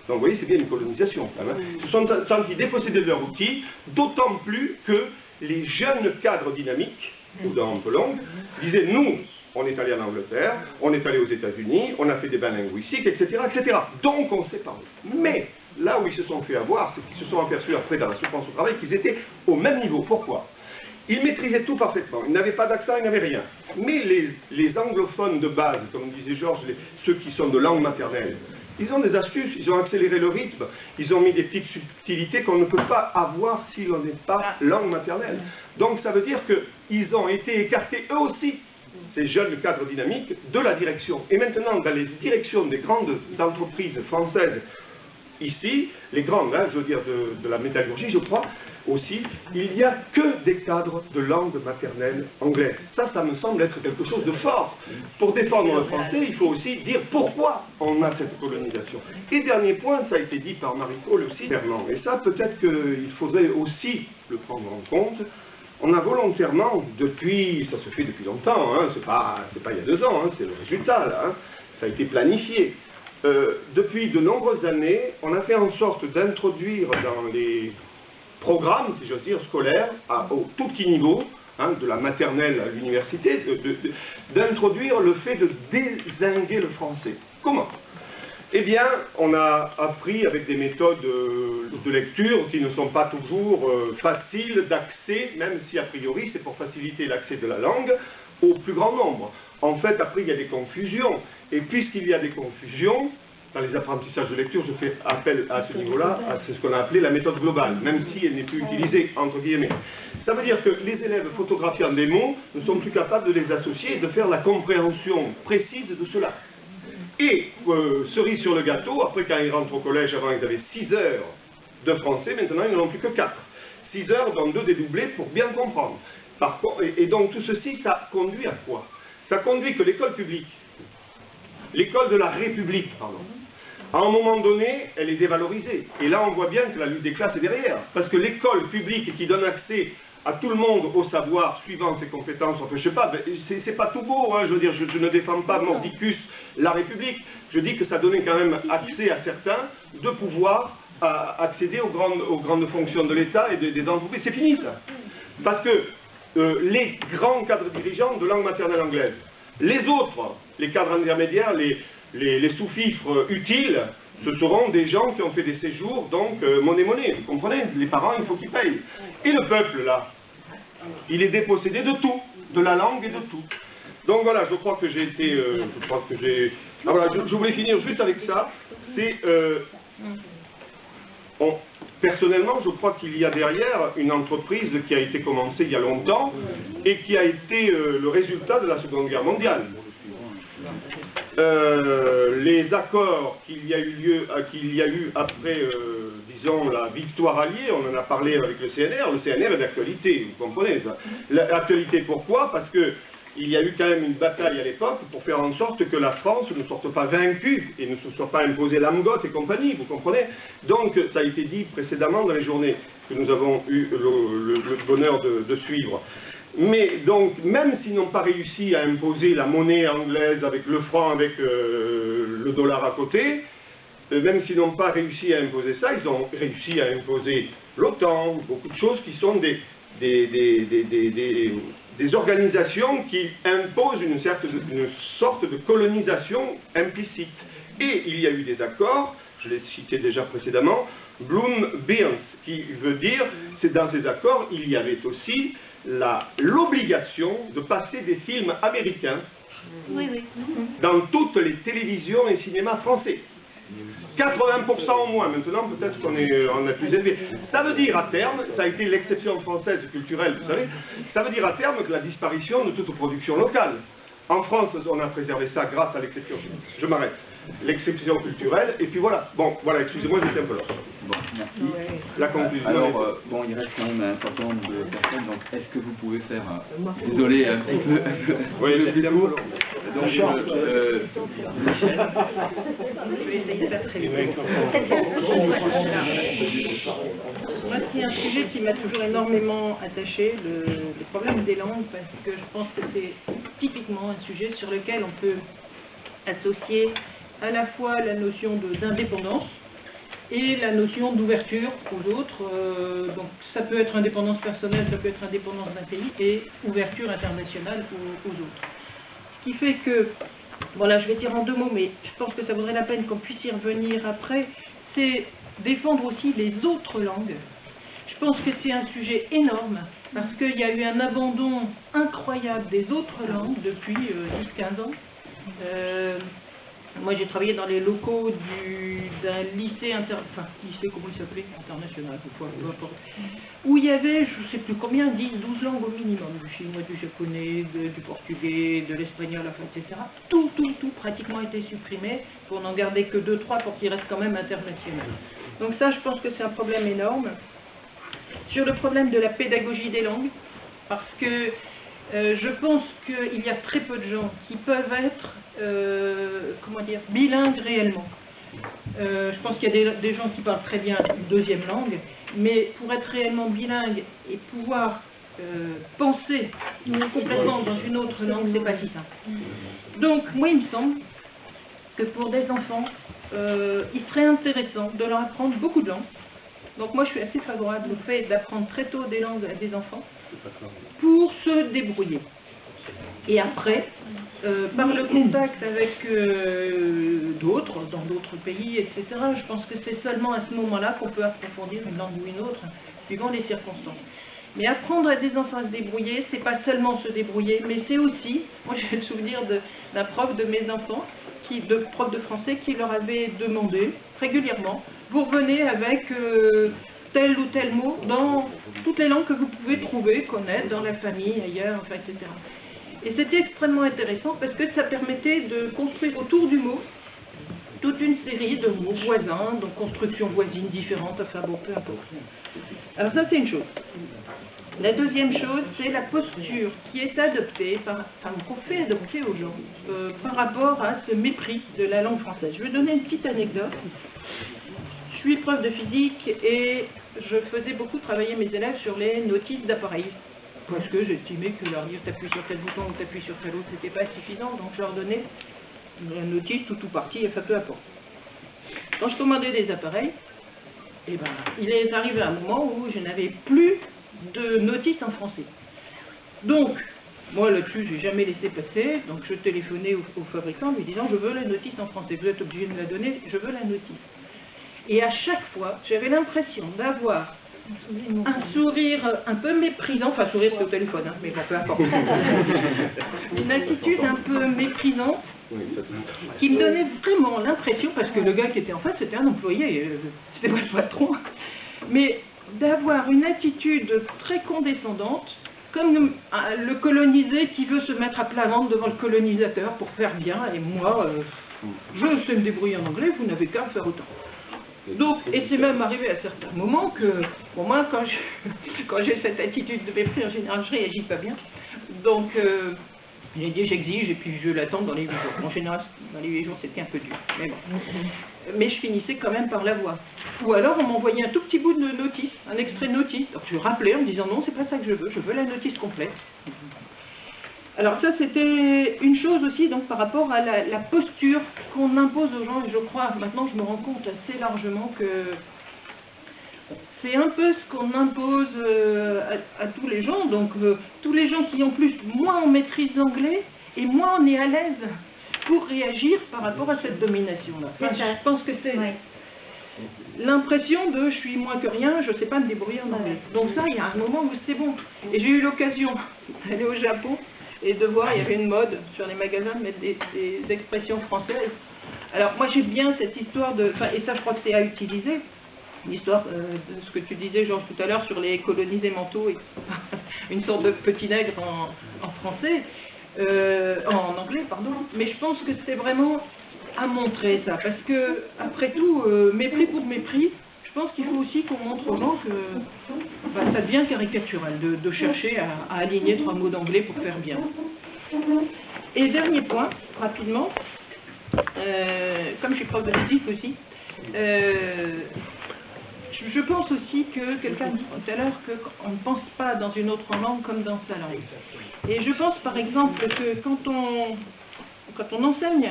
Donc vous voyez, c'est bien une colonisation. Quand même, hein. Ils se sont sentis dépossédés de leur outil, d'autant plus que les jeunes cadres dynamiques, ou dans un peu longue, disaient, nous, on est allé en Angleterre, on est allé aux États-Unis, on a fait des bains linguistiques, etc., etc. Donc on sait parler. Mais là où ils se sont fait avoir, c'est qu'ils se sont aperçus après dans la souffrance au travail qu'ils étaient au même niveau. Pourquoi? Ils maîtrisaient tout parfaitement, ils n'avaient pas d'accent, ils n'avaient rien. Mais les anglophones de base, comme disait Georges, ceux qui sont de langue maternelle, ils ont des astuces, ils ont accéléré le rythme, ils ont mis des petites subtilités qu'on ne peut pas avoir si l'on n'est pas langue maternelle. Donc ça veut dire qu'ils ont été écartés eux aussi, ces jeunes cadres dynamiques, de la direction. Et maintenant, dans les directions des grandes entreprises françaises, ici, les grandes, hein, je veux dire de la métallurgie, je crois, aussi, il n'y a que des cadres de langue maternelle anglaise. Ça me semble être quelque chose de fort. Pour défendre le français, il faut aussi dire pourquoi on a cette colonisation. Et dernier point, ça a été dit par Marie-Paul aussi, et ça peut-être qu'il faudrait aussi le prendre en compte. On a volontairement, ça se fait depuis longtemps, hein, c'est pas il y a 2 ans, hein, c'est le résultat là, hein, ça a été planifié. Depuis de nombreuses années, on a fait en sorte d'introduire dans les programme, si j'ose dire, scolaire, au tout petit niveau, hein, de la maternelle à l'université, d'introduire le fait de dézinguer le français. Comment? Eh bien, on a appris avec des méthodes de lecture qui ne sont pas toujours faciles d'accès, même si a priori c'est pour faciliter l'accès de la langue au plus grand nombre. En fait, après il y a des confusions, et puisqu'il y a des confusions, dans les apprentissages de lecture, je fais appel à ce niveau-là, à ce qu'on a appelé la méthode globale, même si elle n'est plus utilisée, entre guillemets. Ça veut dire que les élèves photographiant des mots ne sont plus capables de les associer et de faire la compréhension précise de cela. Et, cerise sur le gâteau, après quand ils rentrent au collège, avant ils avaient 6 heures de français, maintenant ils n'en ont plus que 4. 6 heures dont 2 dédoublés pour bien comprendre. Et donc tout ceci, ça conduit à quoi? Ça conduit que l'école publique, l'école de la République, pardon, à un moment donné, elle est dévalorisée. Et là, on voit bien que la lutte des classes est derrière. Parce que l'école publique qui donne accès à tout le monde au savoir suivant ses compétences, enfin, je sais pas, c'est pas tout beau, hein, je veux dire, je ne défends pas mordicus la République, je dis que ça donnait quand même accès à certains de pouvoir accéder aux grandes fonctions de l'État et des entreprises. C'est fini ça. Parce que les grands cadres dirigeants de langue maternelle anglaise, les autres, les cadres intermédiaires, les sous-fifres utiles, ce seront des gens qui ont fait des séjours, donc monnaie, vous comprenez? Les parents, il faut qu'ils payent. Et le peuple, là, il est dépossédé de tout, de la langue et de tout. Donc voilà, je crois que j'ai été... Ah, voilà, je voulais finir juste avec ça. C'est... personnellement, je crois qu'il y a derrière une entreprise qui a été commencée il y a longtemps et qui a été le résultat de la Seconde Guerre mondiale. Les accords qu'il y a eu après, disons, la victoire alliée, on en a parlé avec le CNR est d'actualité, vous comprenez ça. L'actualité pourquoi? Parce que il y a eu quand même une bataille à l'époque pour faire en sorte que la France ne sorte pas vaincue et ne se soit pas imposée l'amgote et compagnie, vous comprenez? Donc, ça a été dit précédemment dans les journées que nous avons eu le bonheur de suivre. Mais donc, même s'ils n'ont pas réussi à imposer la monnaie anglaise avec le franc, avec le dollar à côté, même s'ils n'ont pas réussi à imposer ça, ils ont réussi à imposer l'OTAN, beaucoup de choses qui sont des organisations qui imposent une sorte de colonisation implicite. Et il y a eu des accords, je l'ai cité déjà précédemment, Bloom-Burns, qui veut dire, c'est dans ces accords, il y avait aussi l'obligation de passer des films américains dans toutes les télévisions et cinémas français. 80% au moins, maintenant peut-être qu'on est plus élevé. Ça veut dire à terme, ça a été l'exception française culturelle, vous savez, ça veut dire à terme que la disparition de toute production locale. En France, on a préservé ça grâce à l'exception. Je m'arrête. L'exception culturelle, et puis voilà. Bon, voilà, excusez-moi, j'étais un peu là.
Bon, merci.
La conclusion.
Alors, bon, il reste quand même un certain nombre de personnes, donc est-ce que vous pouvez faire, désolé, un petit peu,
oui, c'est un peu long.
Donc,
Moi, c'est un sujet qui m'a toujours énormément attaché, le problème des langues, parce que je pense que c'est typiquement un sujet sur lequel on peut associer à la fois la notion d'indépendance et la notion d'ouverture aux autres. Donc ça peut être indépendance personnelle, ça peut être indépendance d'un pays et ouverture internationale aux autres. Ce qui fait que, voilà, je vais dire en deux mots, mais je pense que ça vaudrait la peine qu'on puisse y revenir après, c'est défendre aussi les autres langues. Je pense que c'est un sujet énorme, parce qu'il y a eu un abandon incroyable des autres langues depuis 10-15 ans. Moi j'ai travaillé dans les locaux d'un lycée, lycée comment il s'appelait, international, peu importe, où il y avait, je ne sais plus combien, 10-12 langues au minimum, du chinois, du japonais, du portugais, de l'espagnol, etc. Tout pratiquement a été supprimé, pour n'en garder que 2-3 pour qu'il reste quand même international. Donc ça, je pense que c'est un problème énorme. Sur le problème de la pédagogie des langues, parce que je pense qu'il y a très peu de gens qui peuvent être, bilingues réellement. Je pense qu'il y a des gens qui parlent très bien une deuxième langue, mais pour être réellement bilingue et pouvoir penser complètement dans une autre langue, c'est pas si simple. Donc, moi, il me semble que pour des enfants, il serait intéressant de leur apprendre beaucoup de langues. Donc moi je suis assez favorable au fait d'apprendre très tôt des langues à des enfants pour se débrouiller. Et après, par le contact avec d'autres, dans d'autres pays, etc., je pense que c'est seulement à ce moment-là qu'on peut approfondir une langue ou une autre, suivant les circonstances. Mais apprendre à des enfants à se débrouiller, c'est pas seulement se débrouiller, mais c'est aussi, moi j'ai le souvenir d'un prof de mes enfants, prof de français, qui leur avait demandé régulièrement, vous revenez avec tel ou tel mot dans toutes les langues que vous pouvez trouver, connaître dans la famille, ailleurs, enfin, etc. Et c'était extrêmement intéressant parce que ça permettait de construire autour du mot toute une série de mots voisins, donc constructions voisines différentes, enfin bon, peu importe. Alors ça c'est une chose. La deuxième chose, c'est la posture qui est adoptée, qu'on fait adopter aux gens par rapport à ce mépris de la langue française. Je vais donner une petite anecdote. Je suis prof de physique et je faisais beaucoup travailler mes élèves sur les notices d'appareil. Parce que j'estimais que leur dire t'appuies sur tel bouton ou t'appuies sur tel autre, c'était pas suffisant, donc je leur donnais la notice tout ou partie, enfin peu importe. Quand je commandais des appareils, eh ben, il est arrivé un moment où je n'avais plus de notices en français. Donc, moi là-dessus, j'ai jamais laissé passer, donc je téléphonais au fabricant lui disant je veux la notice en français, vous êtes obligé de me la donner, je veux la notice. Et à chaque fois, j'avais l'impression d'avoir un sourire un peu méprisant, enfin sourire c'est au téléphone, hein, mais bon, peu importe. Une attitude un peu méprisante qui me donnait vraiment l'impression, parce que le gars qui était en face c'était un employé, c'était pas le patron, mais d'avoir une attitude très condescendante, comme le colonisé qui veut se mettre à plat ventre devant le colonisateur pour faire bien, et moi, je sais me débrouiller en anglais, vous n'avez qu'à faire autant. Donc, et c'est même arrivé à certains moments que, bon, moi, quand j'ai cette attitude de mépris, en général, je réagis pas bien. Donc, j'ai dit, j'exige, et puis je l'attends dans les 8 jours. En général, dans les 8 jours, c'était un peu dur, mais bon. Mais je finissais quand même par l'avoir. Ou alors, on m'envoyait un tout petit bout de notice, un extrait de notice. Donc, je rappelais en me disant, non, c'est pas ça que je veux la notice complète. Alors ça, c'était une chose aussi donc par rapport à la posture qu'on impose aux gens, et je crois, maintenant je me rends compte assez largement que c'est un peu ce qu'on impose à tous les gens, donc tous les gens qui en plus, moins on maîtrise l'anglais, et moins on est à l'aise pour réagir par rapport à cette domination-là. Enfin, je pense que c'est l'impression de « je suis moins que rien, je ne sais pas me débrouiller en anglais ». Donc ça, il y a un moment où c'est bon. Et j'ai eu l'occasion d'aller au Japon, et de voir, il y avait une mode sur les magasins de mettre des expressions françaises. Alors moi j'ai bien cette histoire de, et ça je crois que c'est à utiliser, l'histoire de ce que tu disais Georges tout à l'heure sur les colonisés mentaux, et une sorte de petit nègre en français, en anglais pardon, mais je pense que c'est vraiment à montrer ça, parce que après tout, mépris pour mépris, je pense qu'il faut aussi qu'on montre aux gens que ça devient caricatural de chercher à aligner 3 mots d'anglais pour faire bien. Et dernier point, rapidement, comme je suis prof de physique aussi, je pense aussi que quelqu'un dit tout à l'heure qu'on ne pense pas dans une autre langue comme dans sa langue. Et je pense par exemple que quand on enseigne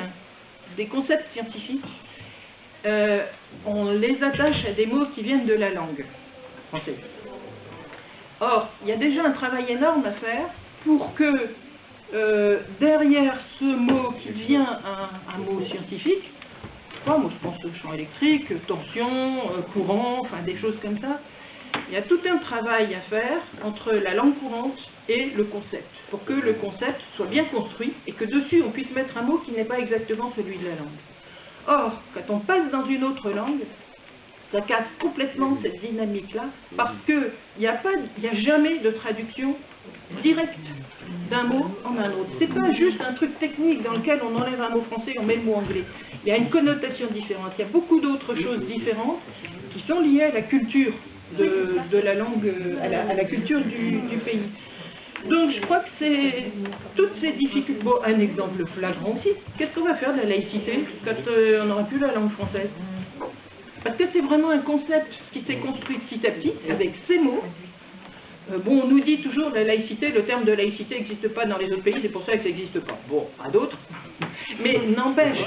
des concepts scientifiques, on les attache à des mots qui viennent de la langue française. Or, il y a déjà un travail énorme à faire pour que derrière ce mot qui vient un mot scientifique, moi je pense au champ électrique, tension, courant, enfin des choses comme ça, il y a tout un travail à faire entre la langue courante et le concept, pour que le concept soit bien construit et que dessus on puisse mettre un mot qui n'est pas exactement celui de la langue. Or, quand on passe dans une autre langue, ça casse complètement cette dynamique-là, parce qu'il n'y a jamais de traduction directe d'un mot en un autre. C'est pas juste un truc technique dans lequel on enlève un mot français et on met le mot anglais. Il y a une connotation différente. Il y a beaucoup d'autres choses différentes qui sont liées à la culture de la langue, à la culture du pays. Donc je crois que c'est toutes ces difficultés. Bon, un exemple flagrant aussi. Qu'est-ce qu'on va faire de la laïcité quand on n'aura plus la langue française? Parce que c'est vraiment un concept qui s'est construit petit à petit avec ces mots. Bon, on nous dit toujours la laïcité, le terme de laïcité n'existe pas dans les autres pays, c'est pour ça que ça n'existe pas. Bon, à d'autres. Mais n'empêche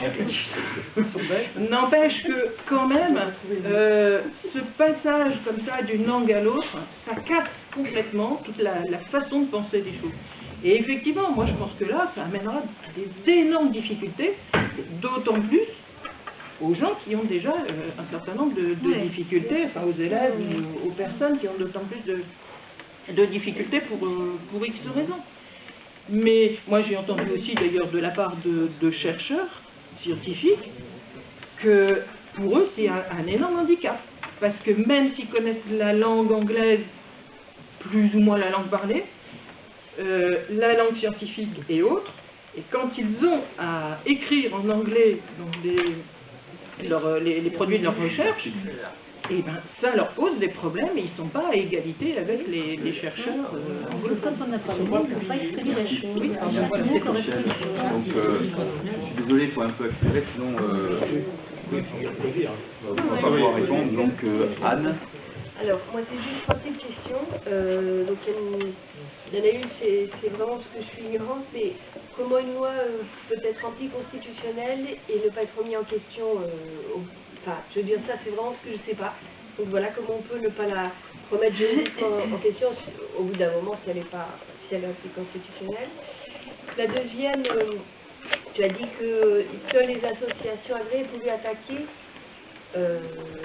que quand même, ce passage comme ça d'une langue à l'autre, ça casse complètement toute la façon de penser des choses. Et effectivement, moi je pense que là, ça amènera des énormes difficultés, d'autant plus aux gens qui ont déjà un certain nombre de difficultés, enfin aux élèves, aux personnes qui ont d'autant plus de difficultés pour X raisons. Mais moi j'ai entendu aussi d'ailleurs de la part de chercheurs scientifiques que pour eux c'est un énorme handicap. Parce que même s'ils connaissent la langue anglaise, plus ou moins la langue parlée, la langue scientifique et autres, et quand ils ont à écrire en anglais donc les produits de leur recherche, et ben ça leur pose des problèmes et ils ne sont pas à égalité avec les chercheurs anglophones.
Quand on n'a pas le mot, on ne peut pas exprimer la chose.
Oui, voilà, c'est essentiel. Donc, je suis désolé, il faut un peu accélérer, sinon on ne va pas pouvoir répondre. Donc, Anne.
Alors, moi, c'est juste trois petites questions. Donc, il y en a une, c'est vraiment ce que je suis ignorante, mais comment une loi peut être anticonstitutionnelle et ne pas être remise en question enfin, je veux dire, ça, c'est vraiment ce que je ne sais pas. Donc, voilà, comment on peut ne pas la remettre juridiquement en question au bout d'un moment si elle est anticonstitutionnelle. La deuxième, tu as dit que seules les associations agréées pouvaient attaquer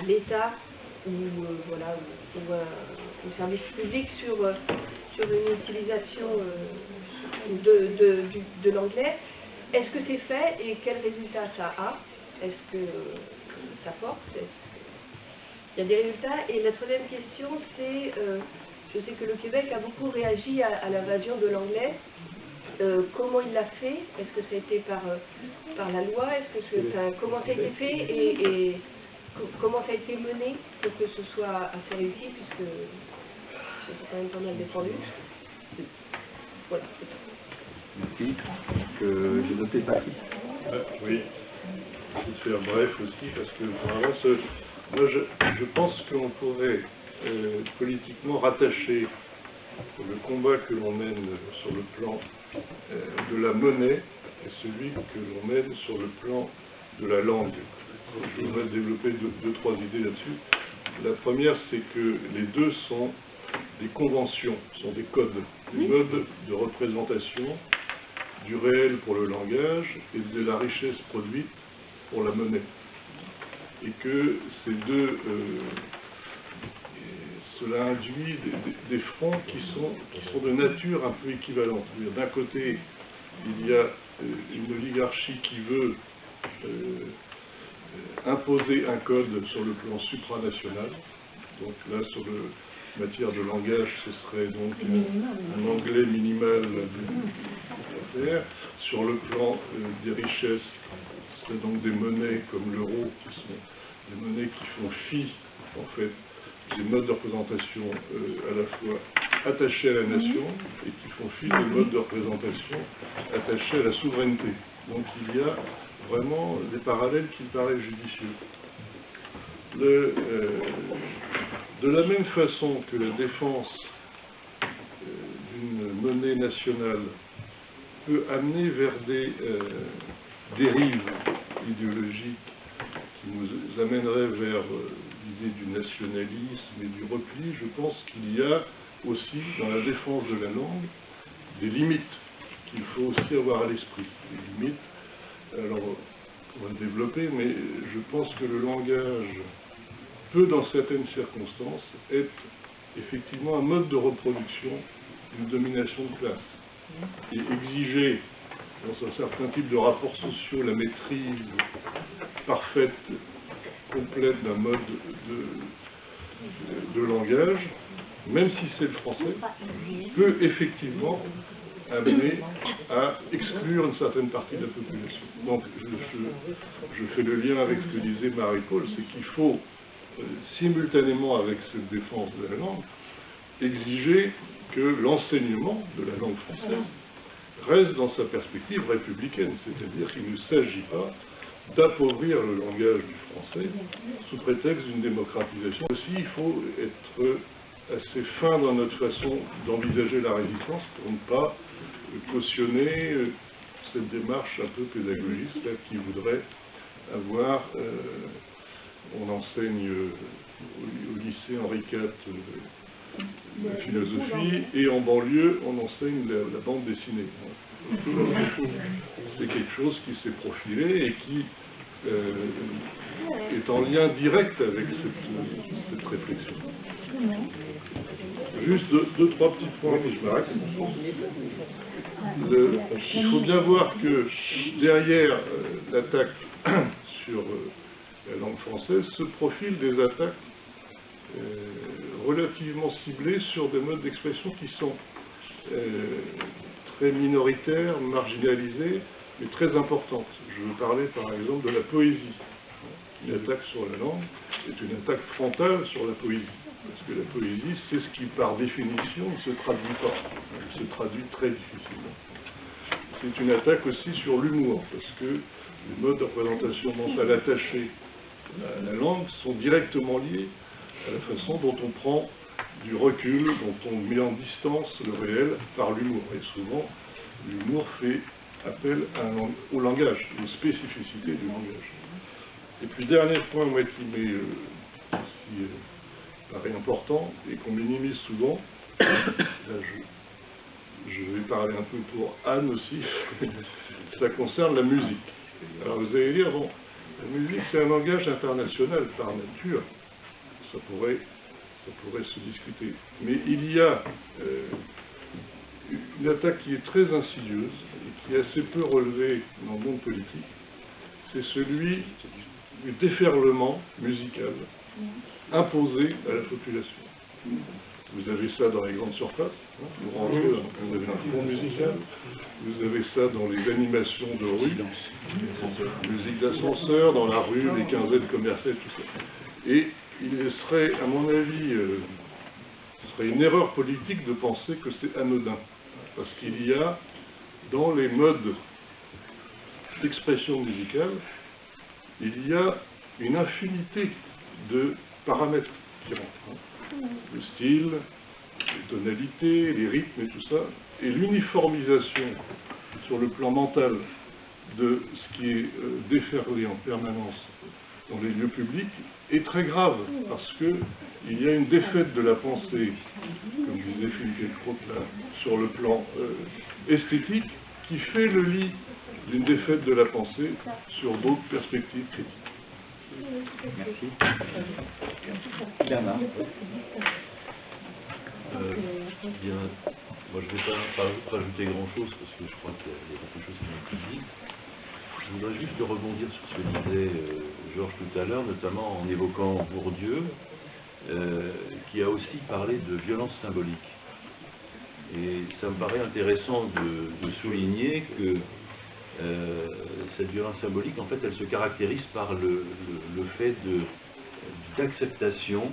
l'État ou un service public sur une utilisation de l'anglais. Est-ce que c'est fait et quel résultat ça a? Est-ce que ça porte? Il y a des résultats. Et la troisième question, c'est, je sais que le Québec a beaucoup réagi à l'invasion de l'anglais. Comment il l'a fait? Est-ce que ça a été par la loi? Comment ça a été fait et comment ça a été mené pour que ce soit assez réussi, puisque c'est quand même pas mal défendu. Voilà.
Merci. Que j'ai noté Patrick.
Oui, je vais faire bref aussi, parce que vraiment, moi je pense qu'on pourrait politiquement rattacher le combat que l'on mène sur le plan de la monnaie et celui que l'on mène sur le plan de la langue. Je voudrais développer deux, trois idées là-dessus. La première, c'est que les deux sont des conventions, sont des codes, des modes de représentation du réel pour le langage et de la richesse produite pour la monnaie. Et que ces deux, cela induit des fronts qui sont de nature un peu équivalente. D'un côté, il y a une oligarchie qui veut imposer un code sur le plan supranational. Donc là, sur la matière de langage, ce serait donc un anglais minimal à faire. Sur le plan des richesses, ce serait donc des monnaies comme l'euro, qui sont des monnaies qui font fi, en fait, des modes de représentation à la fois attachés à la nation et qui font fi des modes de représentation attachés à la souveraineté. Donc il y a vraiment des parallèles qui me paraissent judicieux. De la même façon que la défense d'une monnaie nationale peut amener vers des dérives idéologiques qui nous amèneraient vers l'idée du nationalisme et du repli, je pense qu'il y a aussi dans la défense de la langue des limites qu'il faut aussi avoir à l'esprit. Des limites, alors on va le développer, mais je pense que le langage peut, dans certaines circonstances, être effectivement un mode de reproduction d'une domination de classe. Et exiger, dans un certain type de rapports sociaux, la maîtrise parfaite, complète d'un mode de langage, même si c'est le français, peut effectivement amener à exclure une certaine partie de la population. Donc je fais le lien avec ce que disait Marie-Paul, c'est qu'il faut, simultanément avec cette défense de la langue, exiger que l'enseignement de la langue française reste dans sa perspective républicaine, c'est-à-dire qu'il ne s'agit pas d'appauvrir le langage du français sous prétexte d'une démocratisation. Aussi, il faut être assez fin dans notre façon d'envisager la résistance pour ne pas cautionner cette démarche un peu pédagogique là, qui voudrait avoir, on enseigne au lycée Henri IV la philosophie et en banlieue on enseigne la bande dessinée. C'est quelque chose qui s'est profilé et qui est en lien direct avec cette réflexion. Juste deux, trois petits points que je m'arrête. Il faut bien voir que derrière l'attaque sur la langue française se profilent des attaques relativement ciblées sur des modes d'expression qui sont très minoritaires, marginalisés, mais très importantes. Je veux parler par exemple de la poésie. Une attaque sur la langue est une attaque frontale sur la poésie. Parce que la poésie, c'est ce qui, par définition, ne se traduit pas. Elle se traduit très difficilement. C'est une attaque aussi sur l'humour, parce que les modes de représentation mentale attachés à la langue sont directement liés à la façon dont on prend du recul, dont on met en distance le réel par l'humour. Et souvent, l'humour fait appel au langage, une spécificité du langage. Et puis, dernier point, moi, qui paraît important et qu'on minimise souvent, là, je vais parler un peu pour Anne aussi, ça concerne la musique. Alors vous allez dire, bon, la musique c'est un langage international par nature, ça pourrait se discuter. Mais il y a une attaque qui est très insidieuse et qui est assez peu relevée dans le monde politique, c'est celui du déferlement musical imposé à la population. Vous avez ça dans les grandes surfaces, hein, vous rentrez, vous avez un fond musical, vous avez ça dans les animations de rue, musique d'ascenseur, dans la rue, les quinzaines commerciales, tout ça. Et il serait, à mon avis, ce serait une erreur politique de penser que c'est anodin. Parce qu'il y a, dans les modes d'expression musicale, il y a une infinité de paramètres qui rentrent. Le style, les tonalités, les rythmes et tout ça, et l'uniformisation sur le plan mental de ce qui est déferlé en permanence dans les lieux publics est très grave, parce qu'il y a une défaite de la pensée, comme disait Philippe Crotte là, sur le plan esthétique, qui fait le lit d'une défaite de la pensée sur d'autres perspectives critiques.
Merci. Bernard.
Bien, moi je ne vais pas rajouter grand-chose parce que je crois qu'il y a beaucoup de choses qui ont été dites. Je voudrais juste rebondir sur ce que disait Georges tout à l'heure, notamment en évoquant Bourdieu, qui a aussi parlé de violence symbolique. Et ça me paraît intéressant de souligner que cette violence symbolique, en fait, elle se caractérise par le fait d'acceptation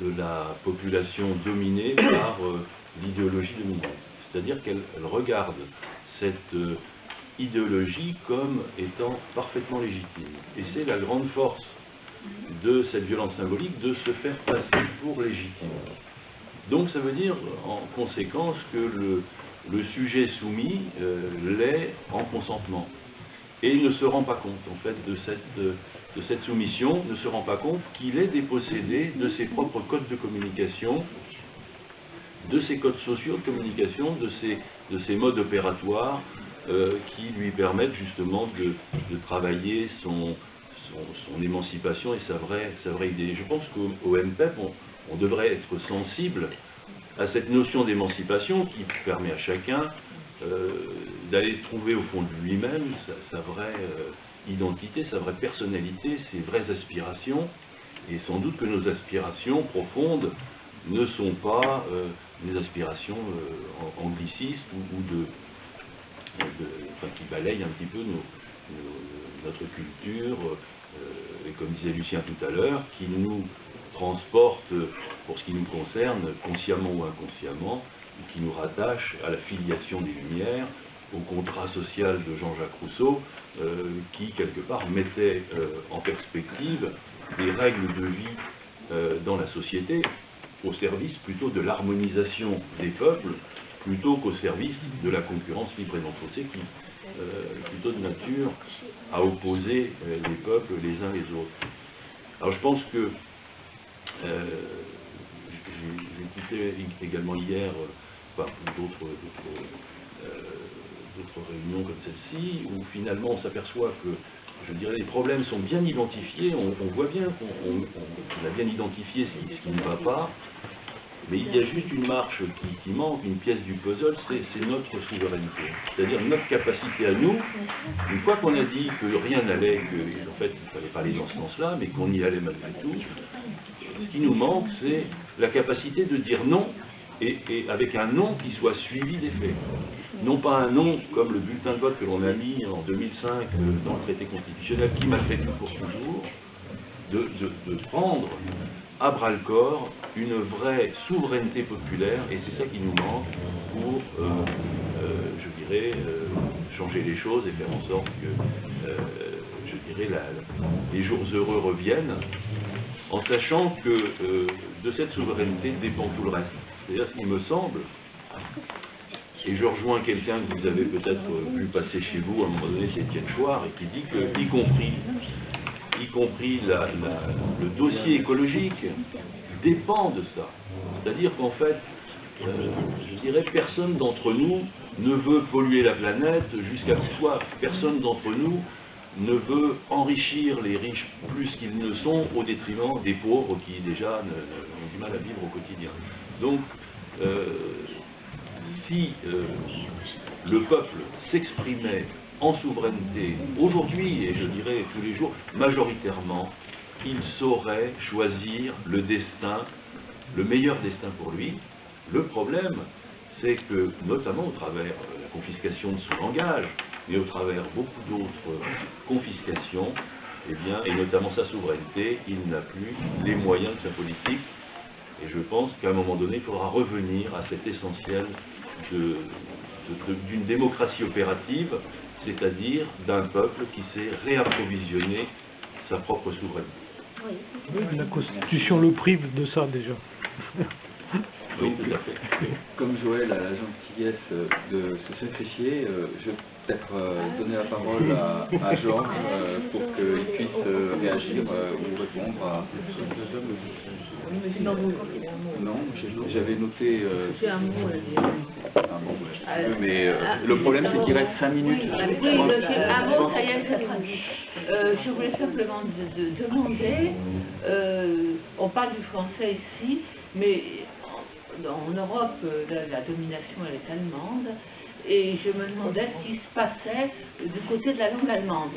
de la population dominée par l'idéologie dominante. C'est-à-dire qu'elle regarde cette idéologie comme étant parfaitement légitime. Et c'est la grande force de cette violence symbolique de se faire passer pour légitime. Donc ça veut dire en conséquence que le sujet soumis l'est en consentement. Et il ne se rend pas compte, en fait, de cette soumission, ne se rend pas compte qu'il est dépossédé de ses propres codes de communication, de ses codes sociaux de communication, de ses modes opératoires qui lui permettent justement de travailler son émancipation et sa vraie idée. Je pense qu'au MPEP, on devrait être sensible à cette notion d'émancipation qui permet à chacun d'aller trouver au fond de lui-même sa vraie identité, sa vraie personnalité, ses vraies aspirations, et sans doute que nos aspirations profondes ne sont pas des aspirations anglicistes enfin, qui balayent un petit peu notre culture, et comme disait Lucien tout à l'heure, qui nous transporte, pour ce qui nous concerne, consciemment ou inconsciemment, qui nous rattache à la filiation des Lumières, au contrat social de Jean-Jacques Rousseau, qui, quelque part, mettait en perspective des règles de vie dans la société, au service plutôt de l'harmonisation des peuples, plutôt qu'au service de la concurrence libre et non faussée, qui plutôt de nature à opposer les peuples les uns les autres. Alors je pense que j'ai écouté également hier d'autres réunions comme celle-ci, où finalement on s'aperçoit que, je dirais, les problèmes sont bien identifiés, on voit bien qu'on a bien identifié ce qui ne va pas, mais il y a juste une marche qui manque, une pièce du puzzle, c'est notre souveraineté. C'est-à-dire notre capacité à nous, une fois qu'on a dit que rien n'allait, qu'en fait il ne fallait pas aller dans ce sens-là, mais qu'on y allait malgré tout, ce qui nous manque, c'est la capacité de dire non, et avec un non qui soit suivi des faits. Non pas un non comme le bulletin de vote que l'on a mis en 2005 dans le traité constitutionnel, qui m'a fait tout pour toujours, de prendre à bras-le-corps une vraie souveraineté populaire, et c'est ça qui nous manque pour, je dirais, changer les choses et faire en sorte que, je dirais, les jours heureux reviennent, en sachant que de cette souveraineté dépend tout le reste. C'est-à-dire, ce qui me semble, et je rejoins quelqu'un que vous avez peut-être vu passer chez vous à un moment donné, c'est Étienne Chouard, et qui dit que, y compris le dossier écologique dépend de ça. C'est-à-dire qu'en fait, je dirais, personne d'entre nous ne veut polluer la planète jusqu'à bout de soif. Personne d'entre nous ne veut enrichir les riches plus qu'ils ne sont au détriment des pauvres qui déjà ont du mal à vivre au quotidien. Donc, si le peuple s'exprimait en souveraineté aujourd'hui, et je dirais tous les jours, majoritairement, il saurait choisir le destin, le meilleur destin pour lui. Le problème, c'est que, notamment au travers de la confiscation de son langage, mais au travers beaucoup d'autres confiscations, eh bien, et notamment sa souveraineté, il n'a plus les moyens de sa politique. Et je pense qu'à un moment donné, il faudra revenir à cet essentiel d'une démocratie opérative, c'est-à-dire d'un peuple qui sait réapprovisionner sa propre souveraineté.
Oui, la Constitution le prive de ça déjà.
Oui, tout à fait.
Comme Joël a la gentillesse de se sacrifier, je vais peut-être donner la parole à Georges pour qu'il puisse réagir ou répondre à... Non, j'avais noté...
C'est un mot,
mais le problème, c'est qu'il reste 5 minutes.
Oui, un mot, ça y est, c'est traduit. Je voulais simplement demander, on parle du français ici, mais en Europe, la domination elle est allemande, et je me demandais ce qui se passait du côté de la langue allemande.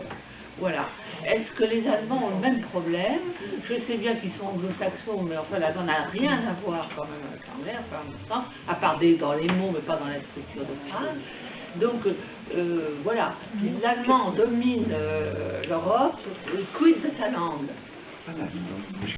Voilà. Est-ce que les Allemands ont le même problème? Je sais bien qu'ils sont anglo-saxons, mais enfin là, ça n'a rien à voir quand même avec l'anglais, enfin, à mon sens, à part dans les mots, mais pas dans la structure de phrase. Donc, voilà. L'allemand domine l'Europe, quid de sa langue?
Je